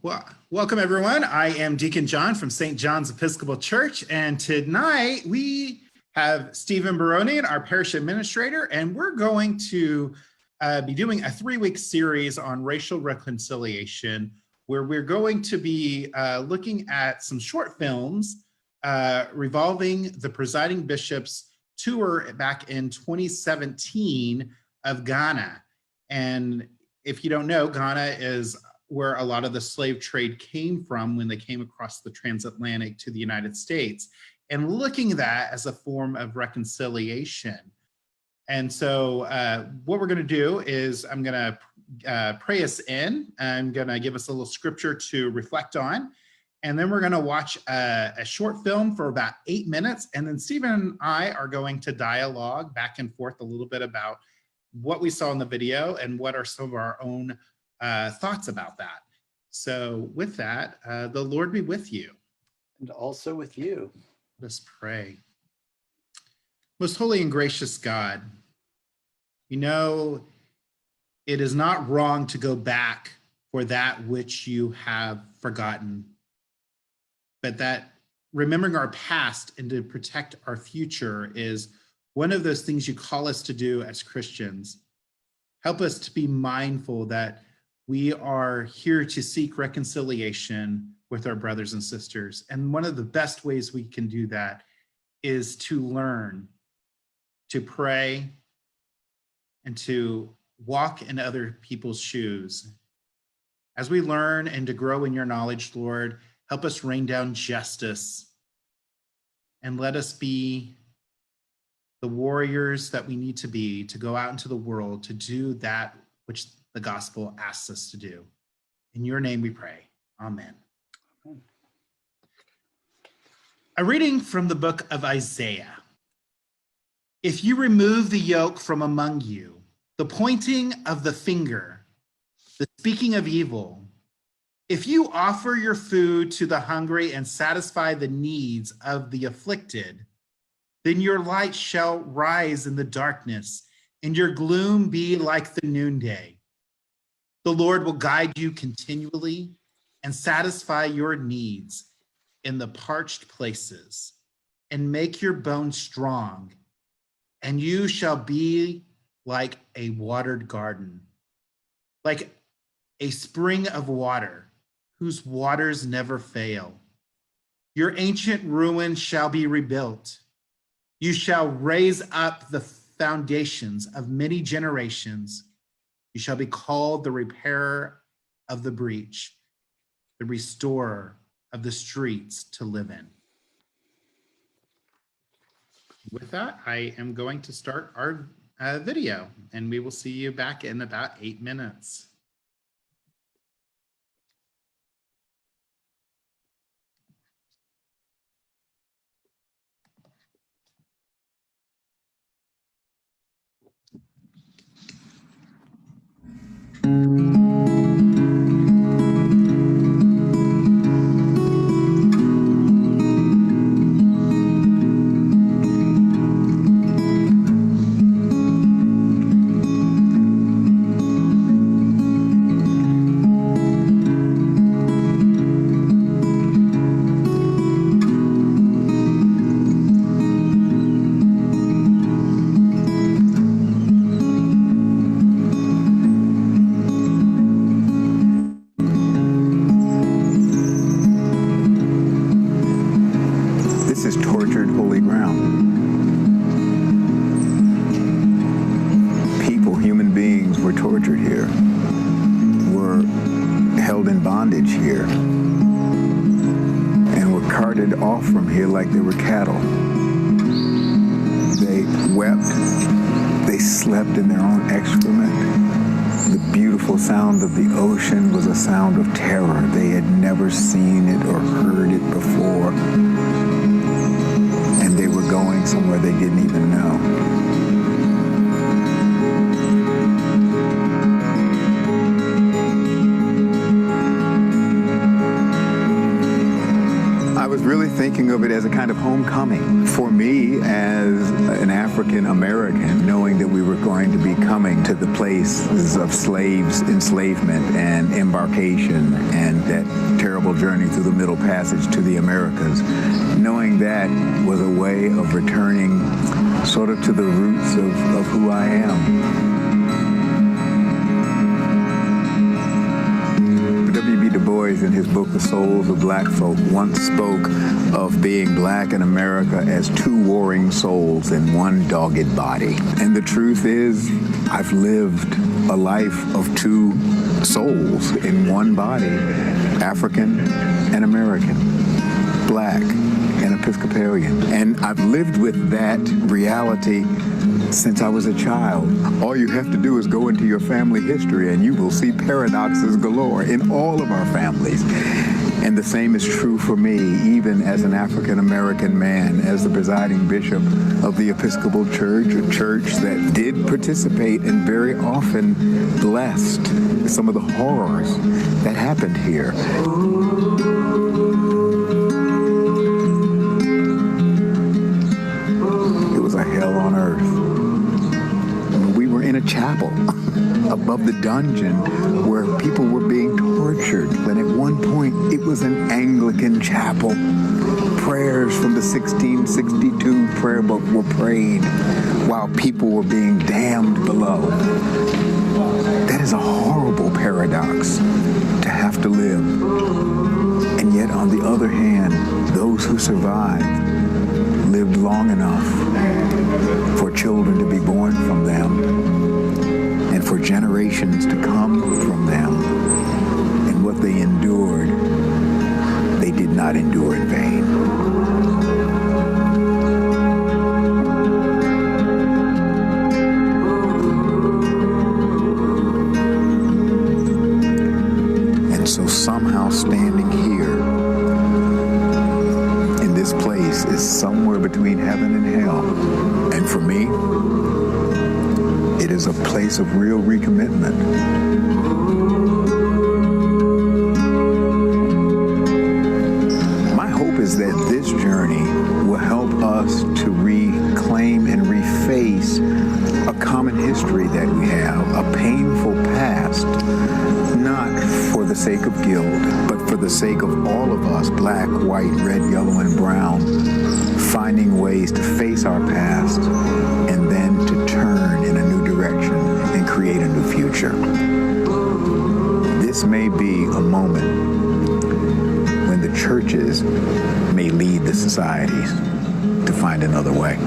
Well, welcome everyone. I am Deacon John from St. John's Episcopal Church, and tonight we have Stephen Baronian, our parish administrator, and we're going to be doing a 3-week series on racial reconciliation, where we're going to be looking at some short films revolving the presiding bishop's tour back in 2017 of Ghana. And if you don't know, Ghana is where a lot of the slave trade came from when they came across the transatlantic to the United States, and looking at that as a form of reconciliation. And so what we're going to do is I'm going to pray us in. I'm going to give us a little scripture to reflect on, and then we're going to watch a short film for about 8 minutes, and then Stephen and I are going to dialogue back and forth a little bit about what we saw in the video and what are some of our own thoughts about that. So with that, the Lord be with you. And also with you. Let us pray. Most holy and gracious God, we know it is not wrong to go back for that which you have forgotten, but that remembering our past and to protect our future is one of those things you call us to do as Christians. Help us to be mindful that we are here to seek reconciliation with our brothers and sisters. And one of the best ways we can do that is to learn, to pray, and to walk in other people's shoes. As we learn and to grow in your knowledge, Lord, help us rain down justice and let us be the warriors that we need to be to go out into the world to do that which the gospel asks us to do. In your name we pray. Amen. A reading from the book of Isaiah. If you remove the yoke from among you, the pointing of the finger, the speaking of evil, if you offer your food to the hungry and satisfy the needs of the afflicted, then your light shall rise in the darkness and your gloom be like the noonday. The Lord will guide you continually and satisfy your needs in the parched places and make your bones strong, and you shall be like a watered garden, like a spring of water whose waters never fail. Your ancient ruins shall be rebuilt. You shall raise up the foundations of many generations. You shall be called the repairer of the breach, the restorer of the streets to live in. With that, I am going to start our video, and we will see you back in about 8 minutes. Like they were cattle. They wept, they slept in their own excrement. The beautiful sound of the ocean was a sound of terror. They had never seen it or heard it before. And they were going somewhere they didn't even know. Really thinking of it as a kind of homecoming for me as an African American, knowing that we were going to be coming to the places of slaves, enslavement, and embarkation, and that terrible journey through the Middle Passage to the Americas, knowing that was a way of returning sort of to the roots of who I am. W.B. Du Bois, in his book, The Souls of Black Folk, once spoke of being black in America as two warring souls in one dogged body. And the truth is, I've lived a life of two souls in one body, African and American, black and Episcopalian. And I've lived with that reality since I was a child. All you have to do is go into your family history and you will see paradoxes galore in all of our families. And the same is true for me, even as an African-American man, as the presiding bishop of the Episcopal Church, a church that did participate and very often blessed some of the horrors that happened here. It was a hell on earth. We were in a chapel above the dungeon where people were being tortured. And at one point, it was an Anglican chapel. Prayers from the 1662 prayer book were prayed while people were being damned below. That is a horrible paradox to have to live. And yet, on the other hand, those who survived lived long enough for children to be born from them and for generations to come from them. And what they endured, they did not endure in vain. And so somehow standing here in this place is somewhere between heaven and hell. And for me, it is a place of real recommitment. My hope is that this journey will help us to reclaim and reface a common history that we have, a painful past, not for the sake of guilt, but for the sake of all of us, black, white, red, yellow, and brown, finding ways to face our past and then to turn in a new direction and create a new future. This may be a moment when the churches may lead the societies to find another way.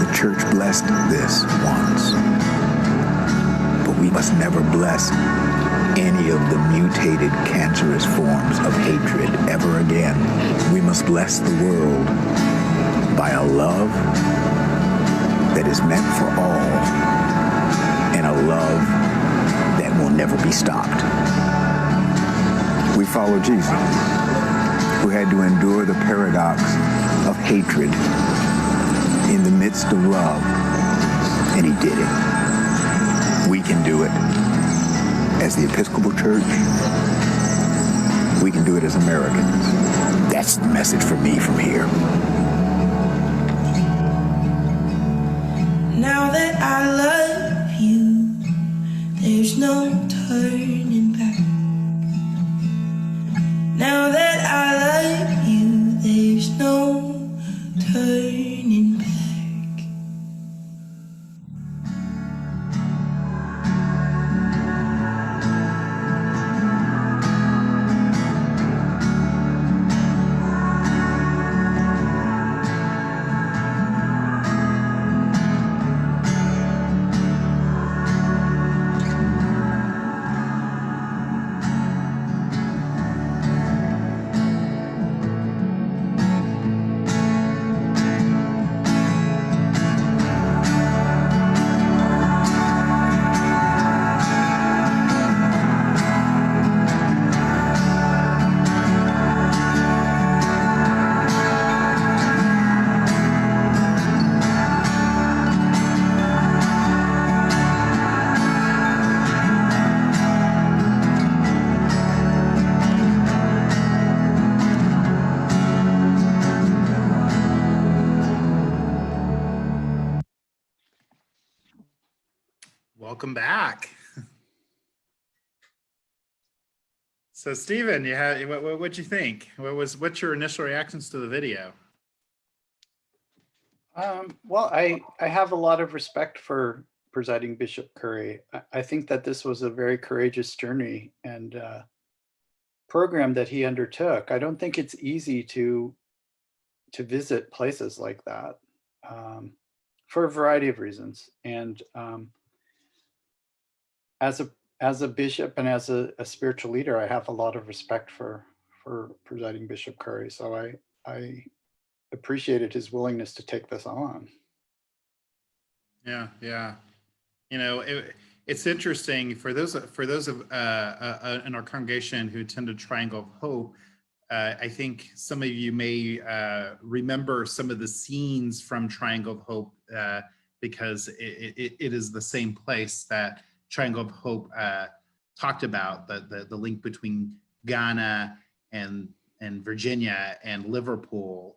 The church blessed this once, but we must never bless any of the mutated, cancerous forms of hatred ever again. We must bless the world by a love that is meant for all and a love that will never be stopped. We follow Jesus, who had to endure the paradox of hatred in the midst of love, and he did it. We can do it. As the Episcopal Church, we can do it as Americans. That's the message for me from here. Now that I love you, there's no turning back. Now that I love you, there's no turning back. Welcome back. So Stephen, what'd you think? What's your initial reactions to the video? Well, I have a lot of respect for presiding Bishop Curry. I think that this was a very courageous journey and program that he undertook. I don't think it's easy to visit places like that for a variety of reasons. And as a bishop and as a spiritual leader, I have a lot of respect for presiding Bishop Curry. So I appreciated his willingness to take this on. Yeah, yeah. You know, it's interesting for those of in our congregation who attended Triangle of Hope. I think some of you may remember some of the scenes from Triangle of Hope because it is the same place that Triangle of Hope talked about the link between Ghana and Virginia and Liverpool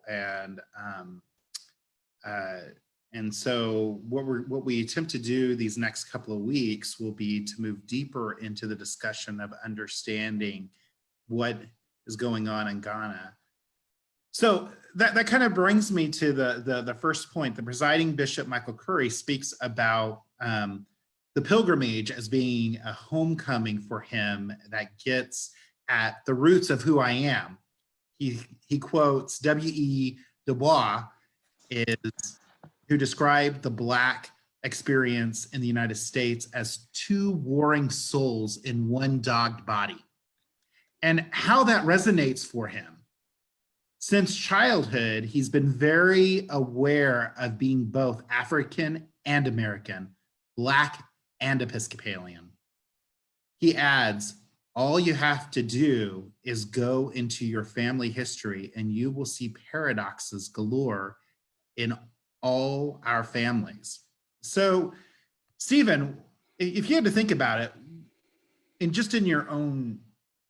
and so what we attempt to do these next couple of weeks will be to move deeper into the discussion of understanding what is going on in Ghana. So that kind of brings me to the first point. The presiding Bishop Michael Curry speaks about the pilgrimage as being a homecoming for him that gets at the roots of who I am. He quotes W.E. Du Bois, who described the Black experience in the United States as two warring souls in one dogged body, and how that resonates for him. Since childhood, he's been very aware of being both African and American, Black and Episcopalian. He adds, all you have to do is go into your family history and you will see paradoxes galore in all our families. So, Stephen, if you had to think about it, and just in your own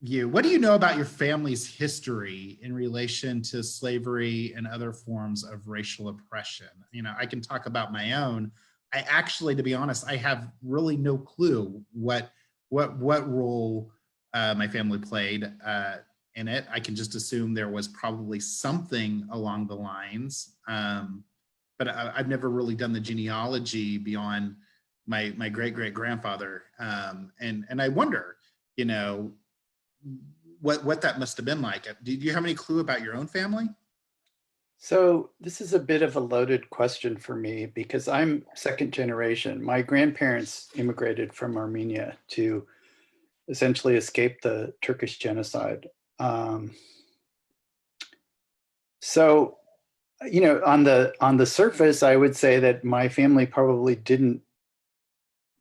view, what do you know about your family's history in relation to slavery and other forms of racial oppression? You know, I can talk about my own. I actually, to be honest, I have really no clue what role my family played in it. I can just assume there was probably something along the lines. But I've never really done the genealogy beyond my great-great-grandfather. And I wonder, you know, what that must have been like. Do you have any clue about your own family? So this is a bit of a loaded question for me because I'm second generation. My grandparents immigrated from Armenia to essentially escape the Turkish genocide. So, you know, on the surface, I would say that my family probably didn't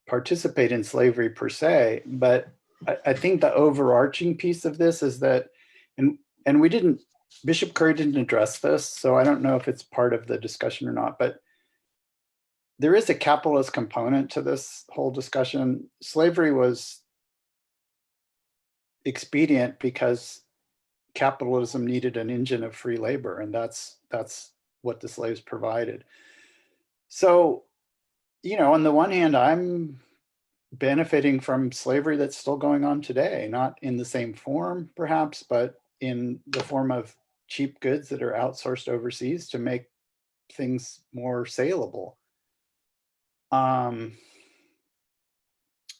participate in slavery per se, but I think the overarching piece of this is that, and we didn't, Bishop Curry didn't address this, so I don't know if it's part of the discussion or not, but there is a capitalist component to this whole discussion. Slavery was expedient because capitalism needed an engine of free labor, and that's what the slaves provided. So, you know, on the one hand, I'm benefiting from slavery that's still going on today, not in the same form perhaps, but in the form of cheap goods that are outsourced overseas to make things more saleable. I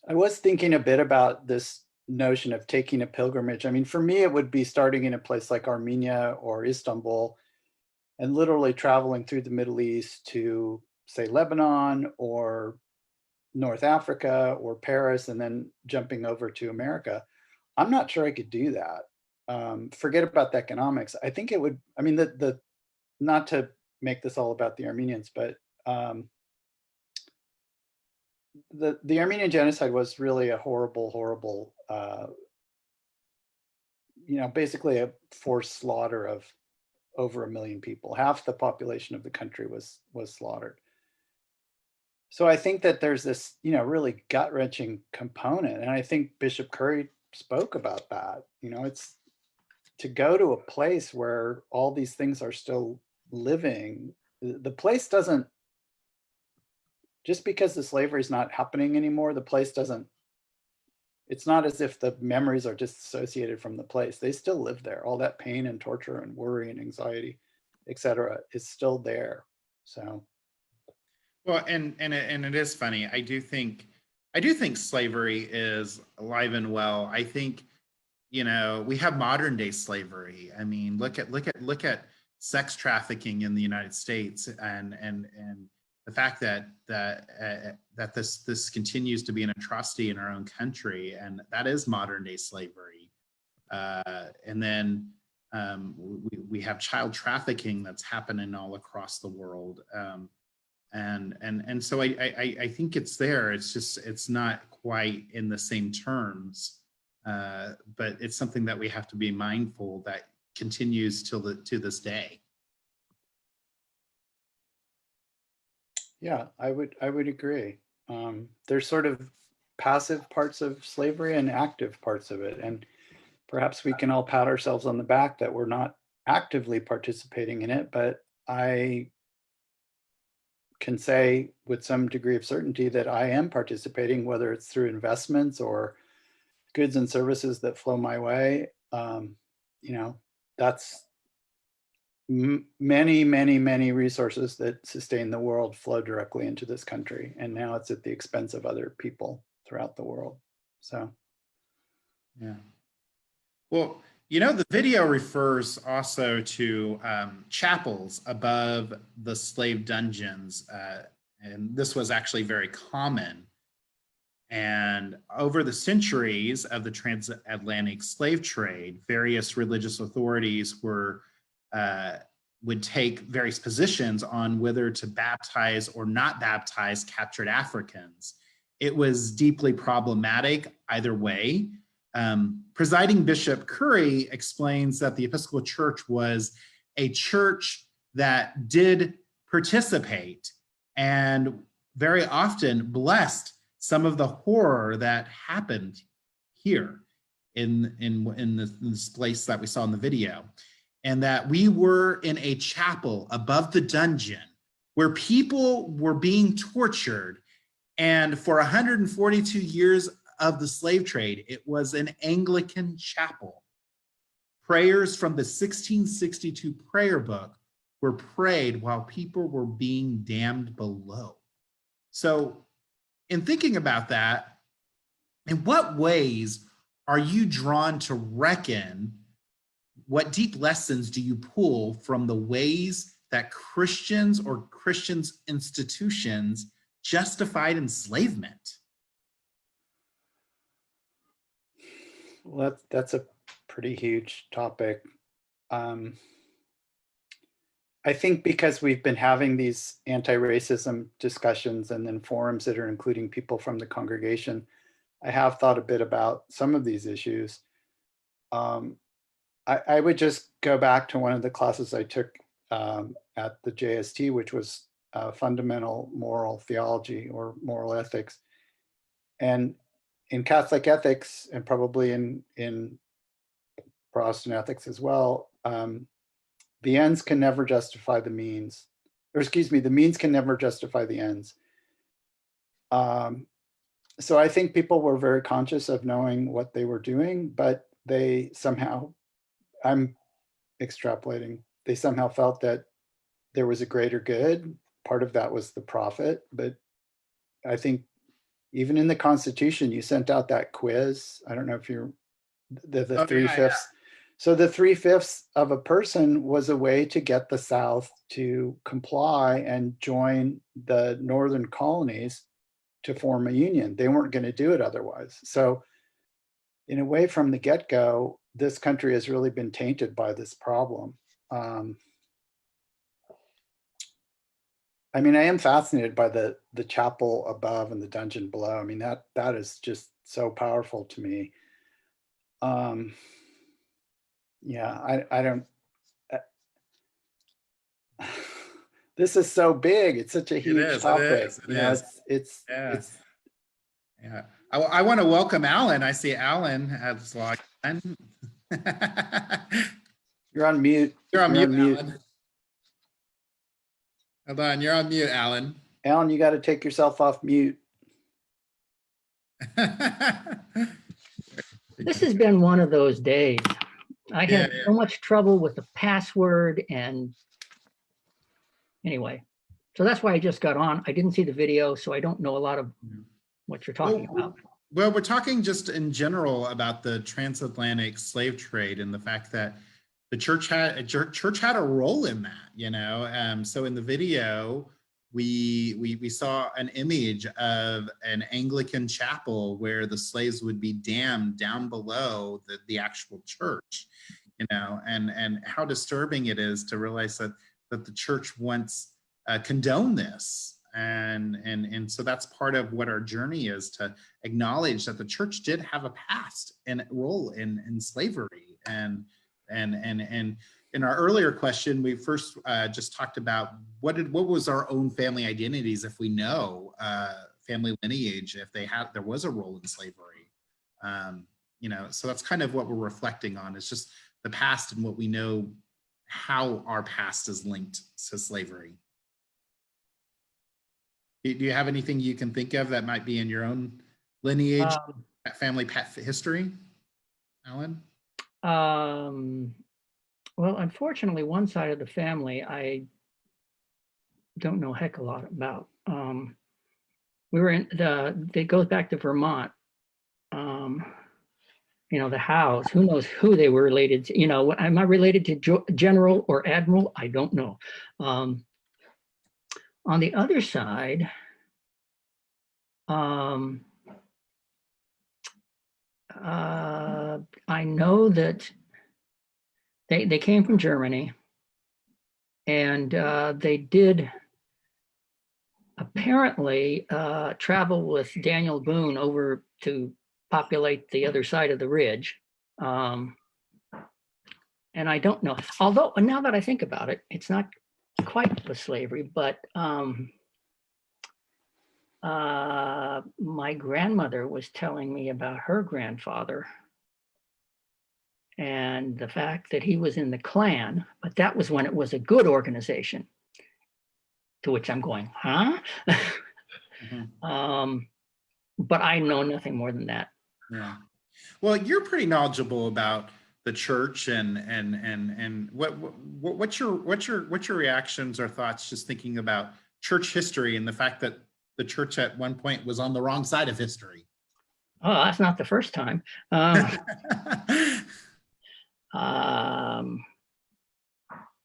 was thinking a bit about this notion of taking a pilgrimage. I mean, for me, it would be starting in a place like Armenia or Istanbul and literally traveling through the Middle East to, say, Lebanon or North Africa or Paris, and then jumping over to America. I'm not sure I could do that. Forget about the economics. I think it would, I mean, not to make this all about the Armenians, but the Armenian genocide was really a horrible, you know, basically a forced slaughter of over 1 million people. Half the population of the country was slaughtered. So I think that there's this, you know, really gut-wrenching component. And I think Bishop Curry spoke about that. You know, it's to go to a place where all these things are still living. The place doesn't, just because the slavery is not happening anymore, the place doesn't, it's not as if the memories are disassociated from the place. They still live there. All that pain and torture and worry and anxiety, etc., is still there. So, Well, and it is funny. I do think slavery is alive and well. I think, you know, we have modern day slavery. I mean, look at sex trafficking in the United States, and the fact that this continues to be an atrocity in our own country, and that is modern day slavery. And then we have child trafficking that's happening all across the world. And so I think it's there. It's just, it's not quite in the same terms, but it's something that we have to be mindful that continues to this day. yeah, I would agree. There's sort of passive parts of slavery and active parts of it, and perhaps we can all pat ourselves on the back that we're not actively participating in it. But I can say with some degree of certainty that I am participating, whether it's through investments or goods and services that flow my way. You know, that's many resources that sustain the world flow directly into this country, and now it's at the expense of other people throughout the world. So, yeah. Well, you know, the video refers also to chapels above the slave dungeons, and this was actually very common. And over the centuries of the transatlantic slave trade, various religious authorities would take various positions on whether to baptize or not baptize captured Africans. It was deeply problematic either way. Presiding Bishop Curry explains that the Episcopal Church was a church that did participate and very often blessed some of the horror that happened here in this place that we saw in the video. And that we were in a chapel above the dungeon where people were being tortured. And for 142 years of the slave trade, it was an Anglican chapel. Prayers from the 1662 prayer book were prayed while people were being damned below. So in thinking about that, in what ways are you drawn to reckon? What deep lessons do you pull from the ways that Christians or Christians institutions justified enslavement? well, that's a pretty huge topic. I think because we've been having these anti-racism discussions and then forums that are including people from the congregation, I have thought a bit about some of these issues. I would just go back to one of the classes I took at the JST, which was fundamental moral theology or moral ethics. And in Catholic ethics, and probably in Protestant ethics as well, the ends can never justify the means, or excuse me, the means can never justify the ends. So I think people were very conscious of knowing what they were doing, but they somehow, I'm extrapolating, they somehow felt that there was a greater good. Part of that was the profit, but I think even in the Constitution, you sent out that quiz. I don't know if you're the 3/5. Yeah. So the 3/5 of a person was a way to get the South to comply and join the Northern colonies to form a union. They weren't going to do it otherwise. So in a way, from the get-go, this country has really been tainted by this problem. I mean, I am fascinated by the chapel above and the dungeon below. I mean, that is just so powerful to me. Yeah, I don't. This is so big. It's such a huge topic. It's yeah. I want to welcome Alan. I see Alan has logged in. You're on mute. You're on mute, Alan. Hold on, you're on mute, Alan. Alan, you got to take yourself off mute. This has been one of those days. I had Yeah. so much trouble with the password and anyway, so that's why I just got on. I didn't see the video, so I don't know a lot of what you're talking about. Well, we're talking just in general about the transatlantic slave trade and the fact that the church had a role in that, you know. So in the video, we saw an image of an Anglican chapel where the slaves would be damned down below the actual church, you know, and how disturbing it is to realize that the church once condoned this. And so that's part of what our journey is, to acknowledge that the church did have a past and role in slavery. And in our earlier question, we first just talked about what was our own family identities, if we know family lineage, if there was a role in slavery. You know, so that's kind of what we're reflecting on. It's just the past and what we know, how our past is linked to slavery. Do you have anything you can think of that might be in your own lineage, family history, Alan? Well, unfortunately, one side of the family I don't know a heck of a lot about. We were it goes back to Vermont. You know, the Howes, who knows who they were related to, you know, am I related to General or Admiral? I don't know. On the other side, I know that they came from Germany, and they did apparently travel with Daniel Boone over to populate the other side of the ridge. And I don't know, although now that I think about it, it's not quite the slavery, but my grandmother was telling me about her grandfather and the fact that he was in the Klan, but that was when it was a good organization. To which I'm going, huh? Mm-hmm. But I know nothing more than that. Yeah. Well, you're pretty knowledgeable about the church and what's your reactions or thoughts just thinking about church history and the fact that the church at one point was on the wrong side of history? Oh, that's not the first time.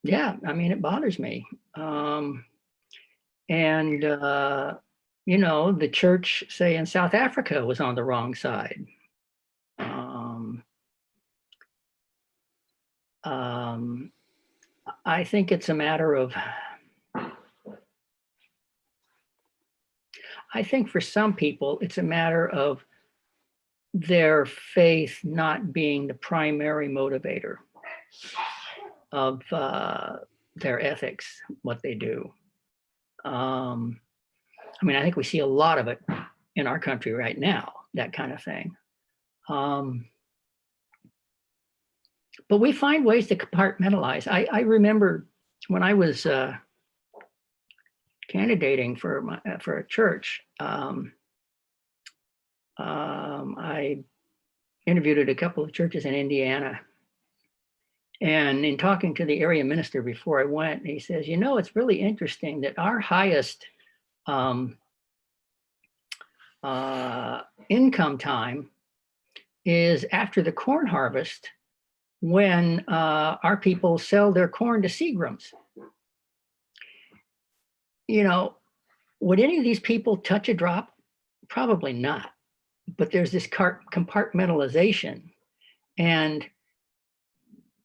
Yeah, I mean, it bothers me. You know, the church, say in South Africa, was on the wrong side. I think it's a matter of, I think for some people, it's a matter of their faith not being the primary motivator of their ethics, what they do. I mean, I think we see a lot of it in our country right now, that kind of thing. But we find ways to compartmentalize. I remember when I was candidating for a church, I interviewed at a couple of churches in Indiana. And in talking to the area minister before I went, he says, you know, it's really interesting that our highest income time is after the corn harvest, when our people sell their corn to Seagrams. You know, would any of these people touch a drop? Probably not. But there's this compartmentalization. And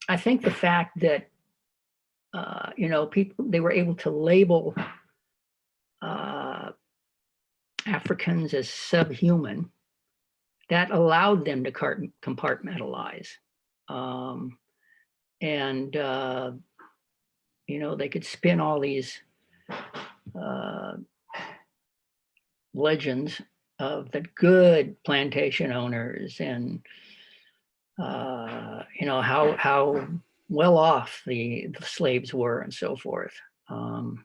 I think the fact that, you know, they were able to label Africans as subhuman, that allowed them to compartmentalize. You know, they could spin all these legends of the good plantation owners and, you know, how well off the slaves were and so forth. I'm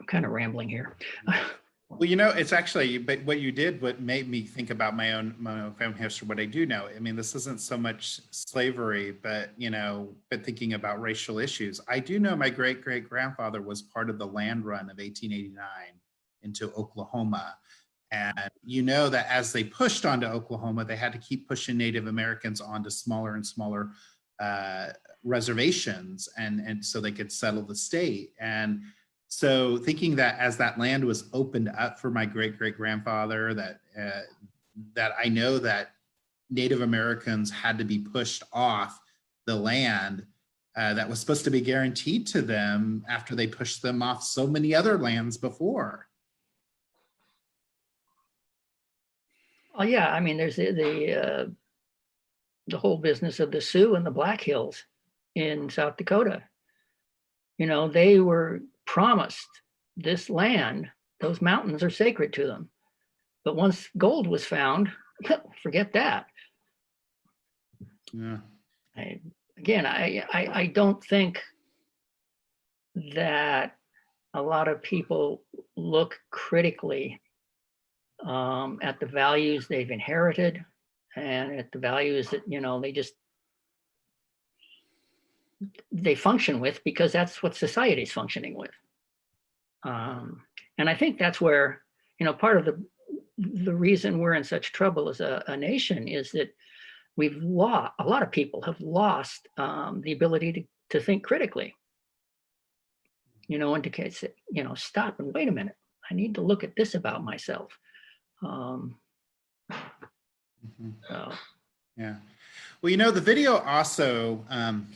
kind of rambling here. Well, you know, it's actually, but what you did, what made me think about my own family history, what I do know. I mean, this isn't so much slavery, but you know, but thinking about racial issues. I do know my great great grandfather was part of the land run of 1889 into Oklahoma. And you know that as they pushed onto Oklahoma, they had to keep pushing Native Americans onto smaller and smaller uh, reservations, and so they could settle the state. And so thinking that as that land was opened up for my great great grandfather, that I know that Native Americans had to be pushed off the land that was supposed to be guaranteed to them after they pushed them off so many other lands before. Oh yeah, I mean, there's the whole business of the Sioux and the Black Hills in South Dakota. You know, they were promised this land; those mountains are sacred to them. But once gold was found, forget that. Yeah. I don't think that a lot of people look critically at the values they've inherited and at the values that, you know, they function with because that's what society's functioning with. And I think that's where, you know, part of the reason we're in such trouble as a nation is that a lot of people have lost the ability to think critically, you know, indicates that, you know, stop and wait a minute, I need to look at this about myself. So. Yeah. Well, you know, the video also,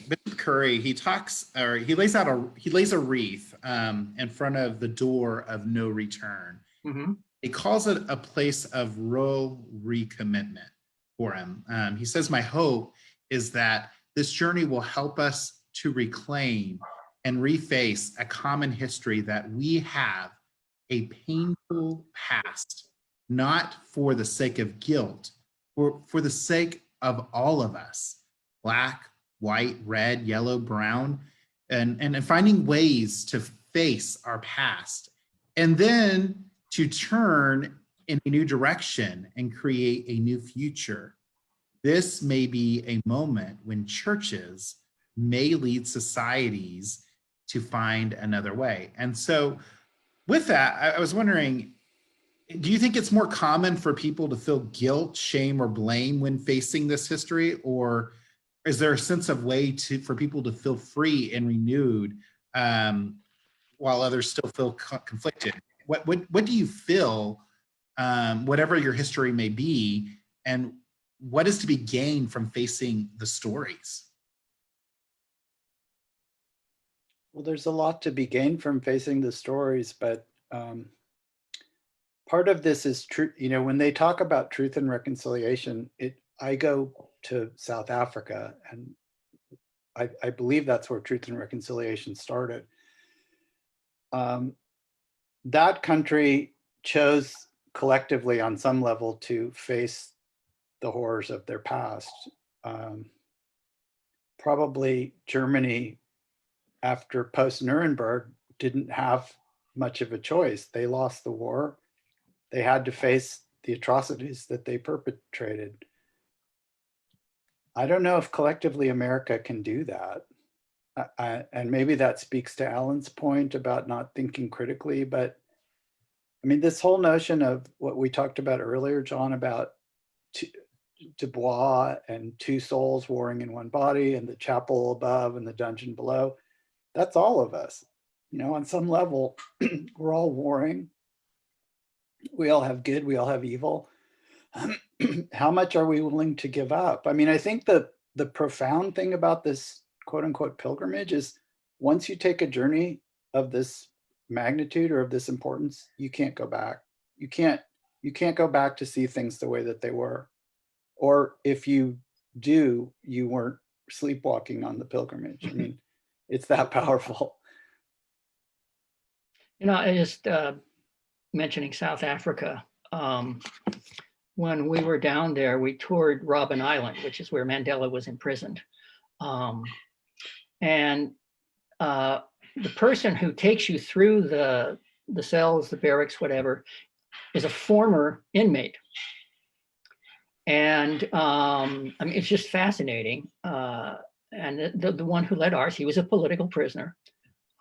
Bishop Curry, he lays a wreath in front of the door of no return. Mm-hmm. He calls it a place of rural recommitment for him. He says, my hope is that this journey will help us to reclaim and reface a common history that we have a painful past, not for the sake of guilt, for the sake of all of us, Black, white, red, yellow, brown, and finding ways to face our past and then to turn in a new direction and create a new future. This may be a moment when churches may lead societies to find another way. And so with that, I was wondering, do you think it's more common for people to feel guilt, shame, or blame when facing this history? Or is there a sense of way for people to feel free and renewed while others still feel conflicted? What do you feel, whatever your history may be, and what is to be gained from facing the stories? Well, there's a lot to be gained from facing the stories, but part of this is true. You know, when they talk about truth and reconciliation, I go to South Africa, and I believe that's where truth and reconciliation started. That country chose collectively on some level to face the horrors of their past. Probably Germany, after post-Nuremberg, didn't have much of a choice. They lost the war. They had to face the atrocities that they perpetrated. I don't know if collectively America can do that. And maybe that speaks to Alan's point about not thinking critically, but I mean, this whole notion of what we talked about earlier, John, about Dubois and two souls warring in one body and the chapel above and the dungeon below, that's all of us. You know, on some level, we're all warring. We all have good, we all have evil. How much are we willing to give up? I mean, I think the profound thing about this quote unquote pilgrimage is once you take a journey of this magnitude or of this importance, you can't go back. You can't go back to see things the way that they were. Or if you do, you weren't sleepwalking on the pilgrimage. I mean, it's that powerful. You know, I just mentioning South Africa. When we were down there, we toured Robben Island, which is where Mandela was imprisoned. And the person who takes you through the the cells, the barracks, whatever, is a former inmate. And I mean, it's just fascinating. And the one who led ours, he was a political prisoner.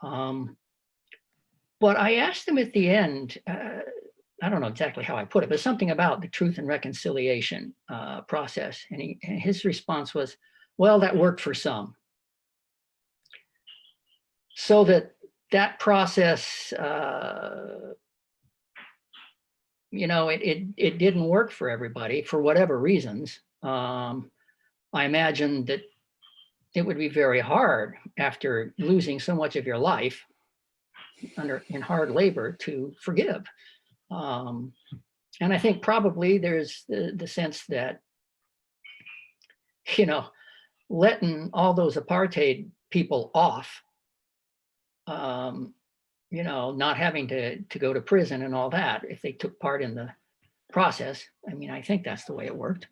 But I asked him at the end, I don't know exactly how I put it, but something about the Truth and Reconciliation process. And his response was, well, that worked for some. So that process, you know, it didn't work for everybody for whatever reasons. I imagine that it would be very hard after losing so much of your life in hard labor to forgive. And I think probably there's the sense that, you know, letting all those apartheid people off, you know, not having to go to prison and all that, if they took part in the process. I mean, I think that's the way it worked.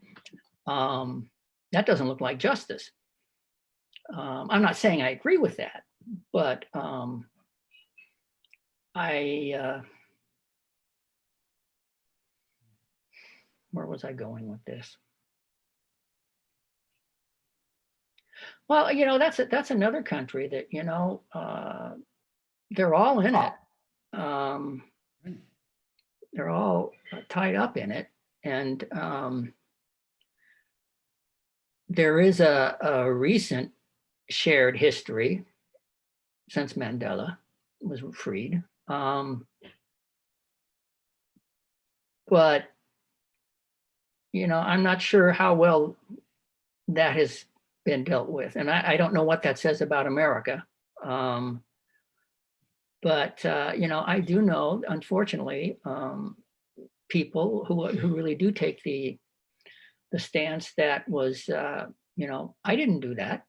That doesn't look like justice. I'm not saying I agree with that, but where was I going with this? Well, you know, that's another country that, you know, they're all in it. They're all tied up in it. And there is a recent shared history since Mandela was freed. But, you know, I'm not sure how well that has been dealt with. And I don't know what that says about America. But, you know, I do know, unfortunately, people who really do take the stance that was, you know, I didn't do that.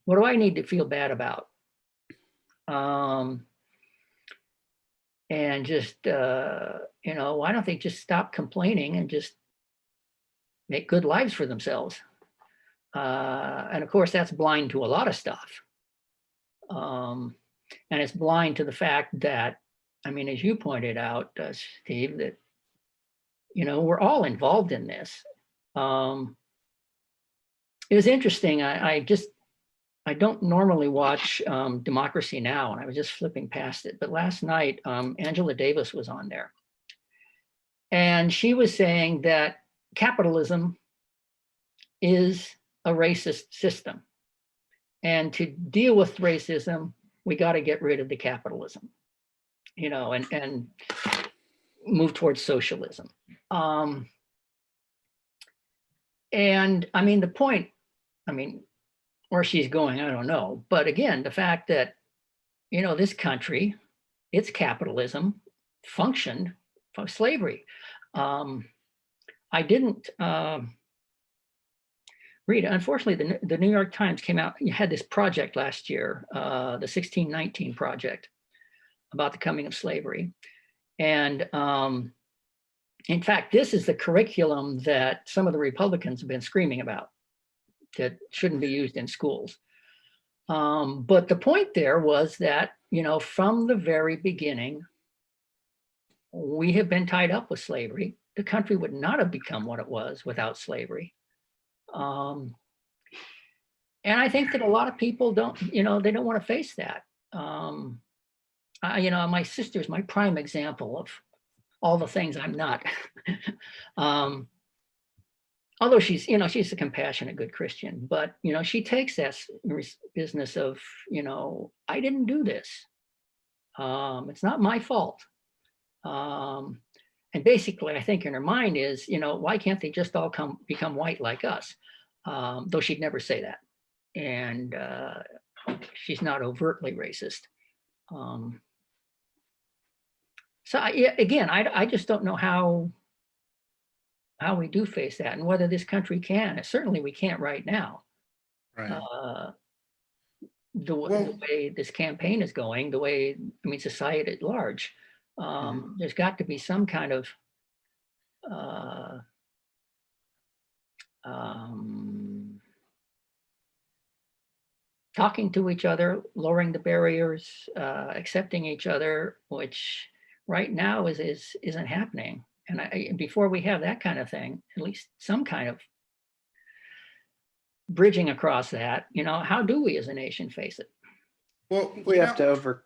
What do I need to feel bad about? And just, you know, why don't they just stop complaining and just make good lives for themselves? And of course, that's blind to a lot of stuff. And it's blind to the fact that, I mean, as you pointed out, Steve, that, you know, we're all involved in this. It was interesting. I don't normally watch Democracy Now! And I was just flipping past it. But last night, Angela Davis was on there. And she was saying that capitalism is a racist system. And to deal with racism, we got to get rid of the capitalism, you know, and move towards socialism. And I mean, the point, I mean, where she's going, I don't know. But again, the fact that, you know, this country, its capitalism functioned from slavery. I didn't read, unfortunately, the New York Times came out, you had this project last year, the 1619 Project, about the coming of slavery. And in fact, this is the curriculum that some of the Republicans have been screaming about, that shouldn't be used in schools. But the point there was that, you know, from the very beginning, we have been tied up with slavery. The country would not have become what it was without slavery. And I think that a lot of people don't, you know, they don't want to face that. You know, my sister's my prime example of all the things I'm not. Although she's, you know, she's a compassionate, good Christian, but, you know, she takes that business of, you know, I didn't do this. It's not my fault. And basically, I think in her mind is, you know, why can't they just all become white like us? Though she'd never say that. And she's not overtly racist. So again, I just don't know how we do face that and whether this country can. Certainly we can't right now. Right. The way this campaign is going, the way, I mean, society at large, there's got to be some kind of talking to each other, lowering the barriers, accepting each other, which right now isn't happening. And before we have that kind of thing, at least some kind of bridging across that, how do we as a nation face it? Well, We have to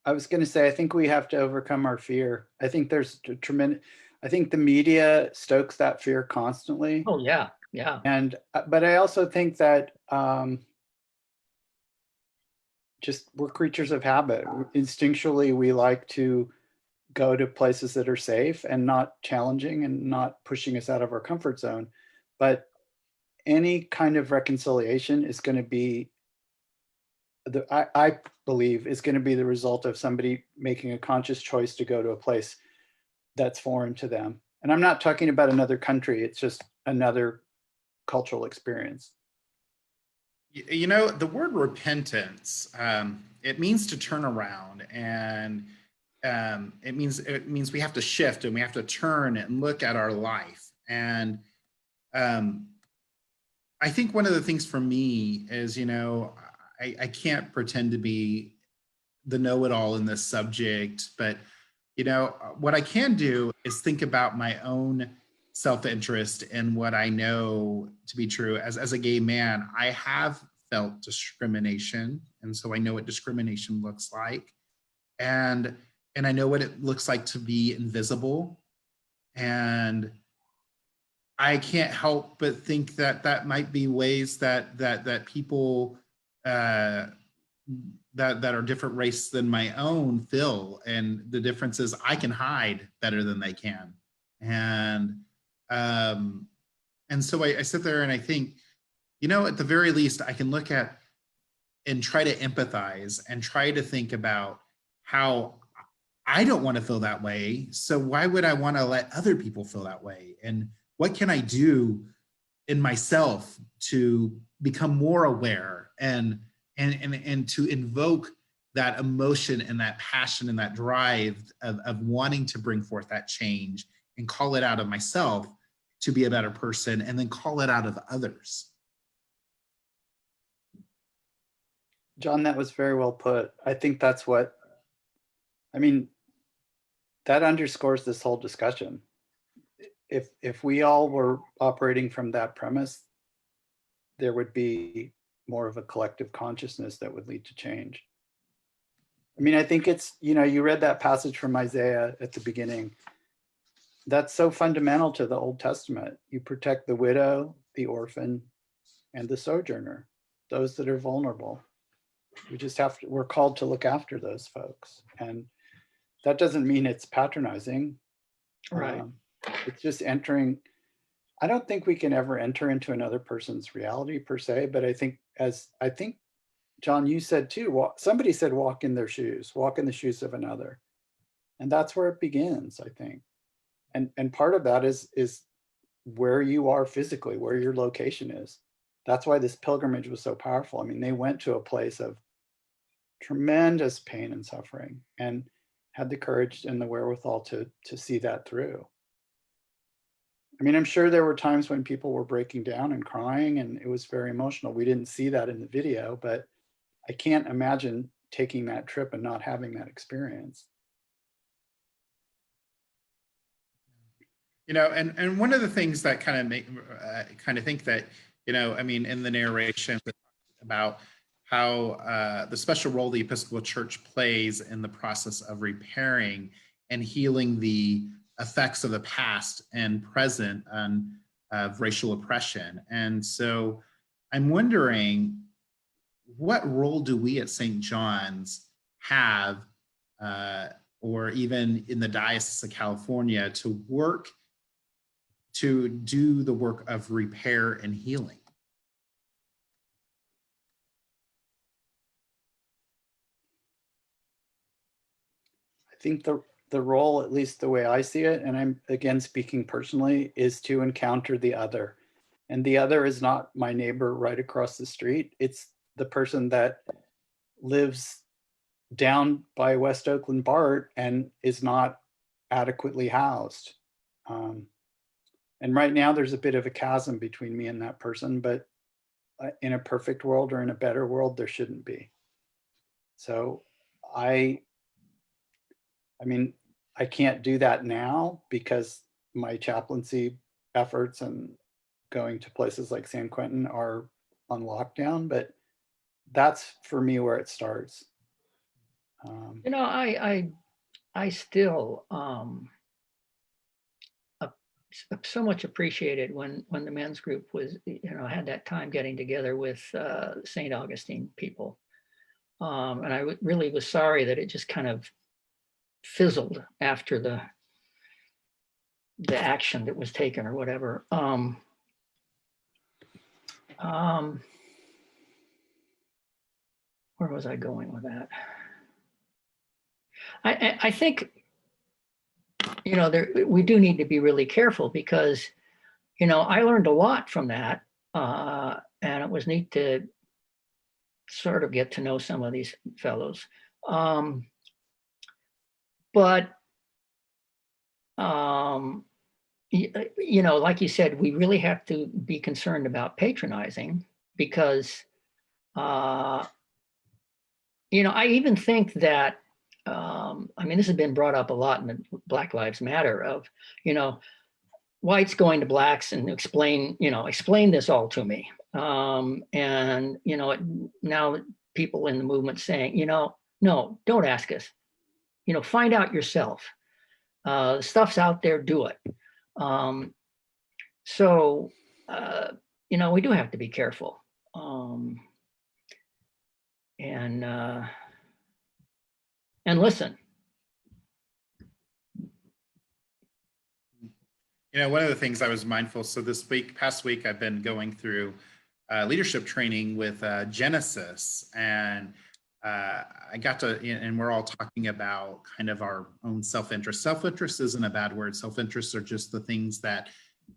I was going to say, I think we have to overcome our fear. I think there's a tremendous, I think the media stokes that fear constantly. Oh, yeah, yeah. And, but I also think that just we're creatures of habit. Instinctually, we like to go to places that are safe and not challenging and not pushing us out of our comfort zone. But any kind of reconciliation is going to be, I believe, is going to be the result of somebody making a conscious choice to go to a place that's foreign to them. And I'm not talking about another country, it's just another cultural experience. The word repentance, it means to turn around, and it means we have to shift and we have to turn and look at our life. And I think one of the things for me is, I can't pretend to be the know-it-all in this subject, but what I can do is think about my own self-interest and what I know to be true. As a gay man, I have felt discrimination, and so I know what discrimination looks like, and I know what it looks like to be invisible, and I can't help but think that might be ways that people that are different race than my own feel, and the difference is I can hide better than they can, and so I sit there and I think, at the very least, I can look at and try to empathize and try to think about how I don't want to feel that way. So why would I want to let other people feel that way? And what can I do in myself to become more aware and to invoke that emotion and that passion and that drive of wanting to bring forth that change and call it out of myself to be a better person, and then call it out of others. John, that was very well put. I think that's that underscores this whole discussion. If we all were operating from that premise, there would be more of a collective consciousness that would lead to change. I think it's, you read that passage from Isaiah at the beginning. That's so fundamental to the Old Testament. You protect the widow, the orphan, and the sojourner, those that are vulnerable. We're called to look after those folks. And that doesn't mean it's patronizing. Right. It's just entering. I don't think we can ever enter into another person's reality per se, but I think, John, you said too, somebody said walk in their shoes, walk in the shoes of another. And that's where it begins, I think. And part of that is where you are physically, where your location is. That's why this pilgrimage was so powerful. They went to a place of tremendous pain and suffering and had the courage and the wherewithal to see that through. I'm sure there were times when people were breaking down and crying, and it was very emotional. We didn't see that in the video, but I can't imagine taking that trip and not having that experience. And one of the things that kind of make think that, in the narration about how the special role the Episcopal Church plays in the process of repairing and healing the effects of the past and present of racial oppression. And so I'm wondering, what role do we at St. John's have, or even in the Diocese of California, to do the work of repair and healing? I think the role, at least the way I see it, and I'm again speaking personally, is to encounter the other. And the other is not my neighbor right across the street. It's the person that lives down by West Oakland BART and is not adequately housed. And right now there's a bit of a chasm between me and that person, but in a perfect world or in a better world, there shouldn't be. So I mean, I can't do that now because my chaplaincy efforts and going to places like San Quentin are on lockdown, but that's for me where it starts. You know, I still so much appreciated when the men's group was, had that time getting together with St. Augustine people. And I really was sorry that it just kind of fizzled after the action that was taken or whatever. Where was I going with that? I think, we do need to be really careful because, I learned a lot from that. And it was neat to sort of get to know some of these fellows. But, like you said, we really have to be concerned about patronizing because, I even think that, this has been brought up a lot in the Black Lives Matter of, whites going to blacks and explain this all to me. And, now people in the movement saying, no, don't ask us, find out yourself. Stuff's out there, do it. So, we do have to be careful. And listen. One of the things I was mindful, so past week, I've been going through leadership training with Genesis, and I got to, and we're all talking about kind of our own self-interest. Self-interest isn't a bad word. Self-interests are just the things that,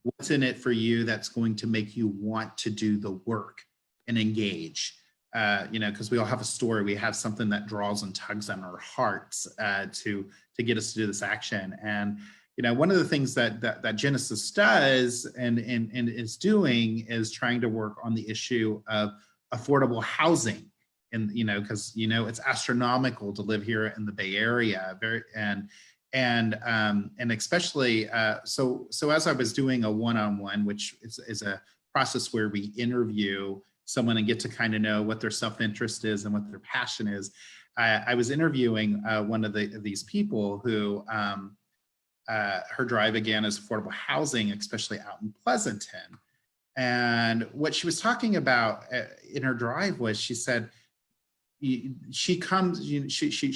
what's in it for you that's going to make you want to do the work and engage. Because we all have a story, we have something that draws and tugs on our hearts to get us to do this action. And one of the things that Genesis does and is doing is trying to work on the issue of affordable housing. And because it's astronomical to live here in the Bay Area, and especially so as I was doing a one-on-one, which is a process where we interview someone and get to kind of know what their self-interest is and what their passion is. I was interviewing one of these people who her drive again is affordable housing, especially out in Pleasanton. And what she was talking about in her drive was, she said, she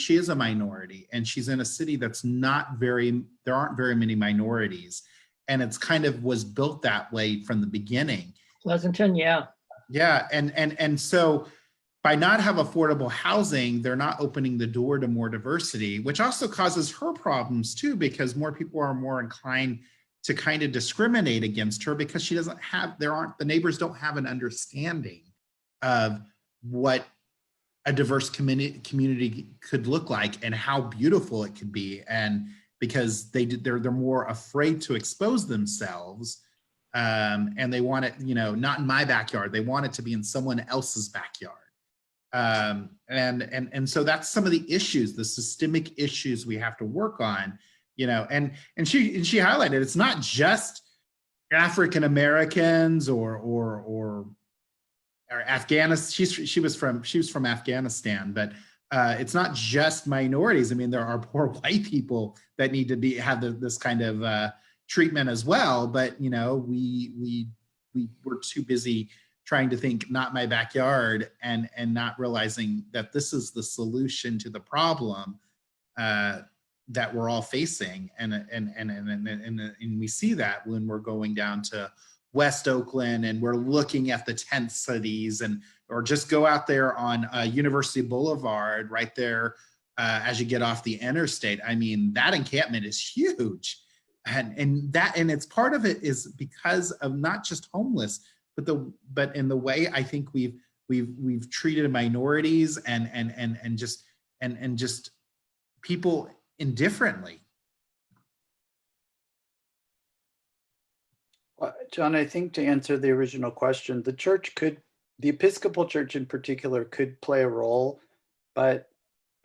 is a minority, and she's in a city that's there aren't very many minorities. And it's kind of was built that way from the beginning. Pleasanton, yeah. Yeah, and so by not have affordable housing, they're not opening the door to more diversity, which also causes her problems too, because more people are more inclined to kind of discriminate against her because the neighbors don't have an understanding of what a diverse community could look like and how beautiful it could be. And because they're more afraid to expose themselves. And they want it, not in my backyard. They want it to be in someone else's backyard. And so that's some of the issues, the systemic issues we have to work on, and she highlighted, it's not just African Americans or Afghanistan. She was from Afghanistan, but it's not just minorities. There are poor white people that need to have this kind of treatment as well, but we're too busy trying to think not my backyard and not realizing that this is the solution to the problem that we're all facing. And we see that when we're going down to West Oakland and we're looking at the tent cities, or just go out there on University Boulevard right there as you get off the interstate. That encampment is huge. And it's part of it is because of not just homeless, but in the way I think we've treated minorities and just people indifferently. Well, John, I think to answer the original question, the church could the Episcopal Church in particular could play a role, but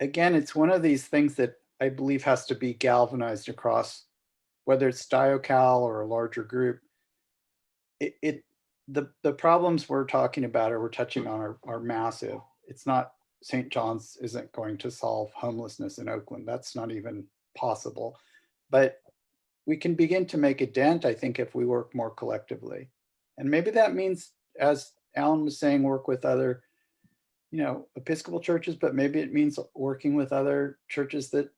again, it's one of these things that I believe has to be galvanized across, whether it's DioCal or a larger group. The problems we're talking about or we're touching on are massive. It's not, St. John's isn't going to solve homelessness in Oakland. That's not even possible. But we can begin to make a dent, I think, if we work more collectively. And maybe that means, as Alan was saying, work with other, Episcopal churches, but maybe it means working with other churches that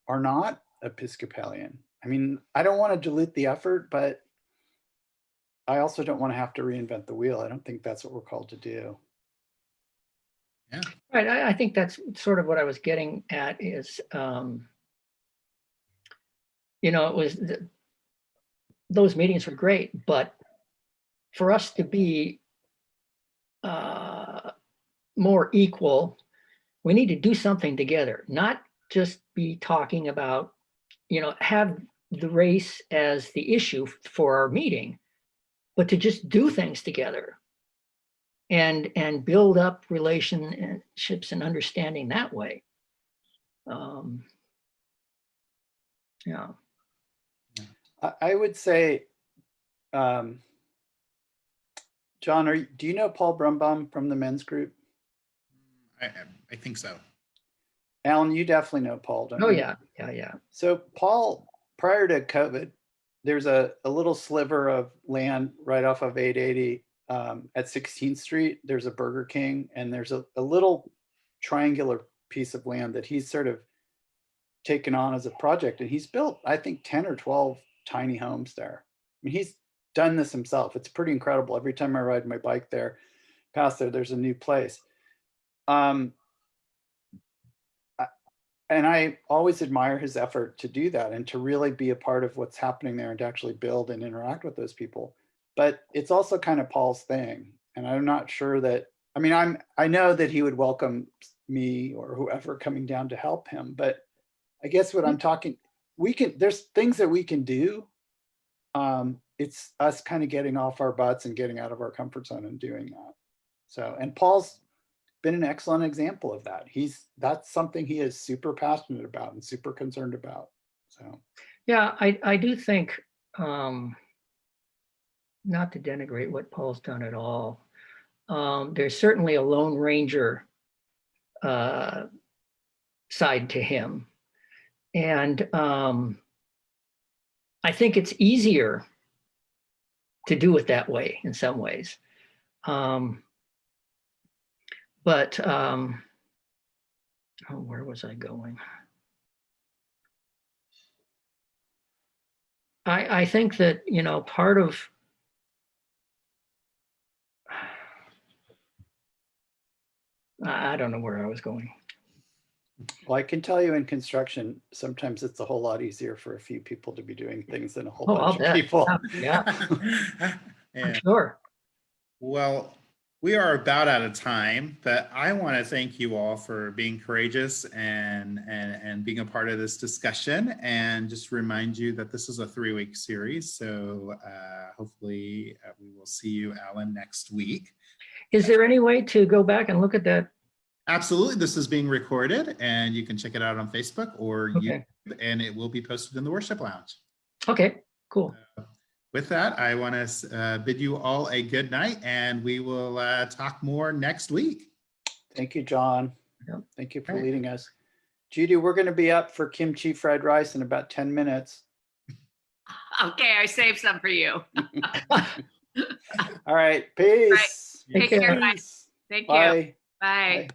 are not Episcopalian. I mean, I don't want to dilute the effort, but I also don't want to have to reinvent the wheel. I don't think that's what we're called to do. Yeah. Right. I think that's sort of what I was getting at is, it was, those meetings were great, but for us to be more equal, we need to do something together, not just be talking about, have the race as the issue for our meeting, but to just do things together and build up relationships and understanding that way. Yeah. I would say, John, do you know Paul Brumbaum from the men's group? I think so. Alan, you definitely know Paul, don't you? Oh yeah. Yeah. So Paul, prior to COVID, there's a little sliver of land right off of 880 at 16th Street. There's a Burger King, and there's a little triangular piece of land that he's sort of taken on as a project. And he's built, I think, 10 or 12 tiny homes there. I mean, he's done this himself. It's pretty incredible. Every time I ride my bike there, past there, there's a new place. And I always admire his effort to do that and to really be a part of what's happening there and to actually build and interact with those people. But it's also kind of Paul's thing. And I'm not sure that, I know that he would welcome me or whoever coming down to help him. But I guess what I'm talking, there's things that we can do. It's us kind of getting off our butts and getting out of our comfort zone and doing that. So, and Paul's been an excellent example of that. That's something he is super passionate about and super concerned about. So yeah, I do think, not to denigrate what Paul's done at all, there's certainly a Lone Ranger side to him. And I think it's easier to do it that way in some ways. But where was I going? I think that, part of I don't know where I was going. Well, I can tell you in construction, sometimes it's a whole lot easier for a few people to be doing things than a whole I'll bunch of bet. people. Yeah, I'm Yeah. sure. Well, we are about out of time, but I want to thank you all for being courageous and being a part of this discussion, and just remind you that this is a 3-week series. So hopefully we will see you, Alan, next week. Is there any way to go back and look at that? Absolutely. This is being recorded and you can check it out on Facebook or Okay. YouTube, and it will be posted in the worship lounge. Okay, cool. With that, I want to bid you all a good night, and we will talk more next week. Thank you, John. Yep. Thank you for All right. leading us. Judy, we're going to be up for kimchi fried rice in about 10 minutes. Okay, I saved some for you. All right. Peace. Take Take care, care. guys. Thank you. Bye. Bye. Bye.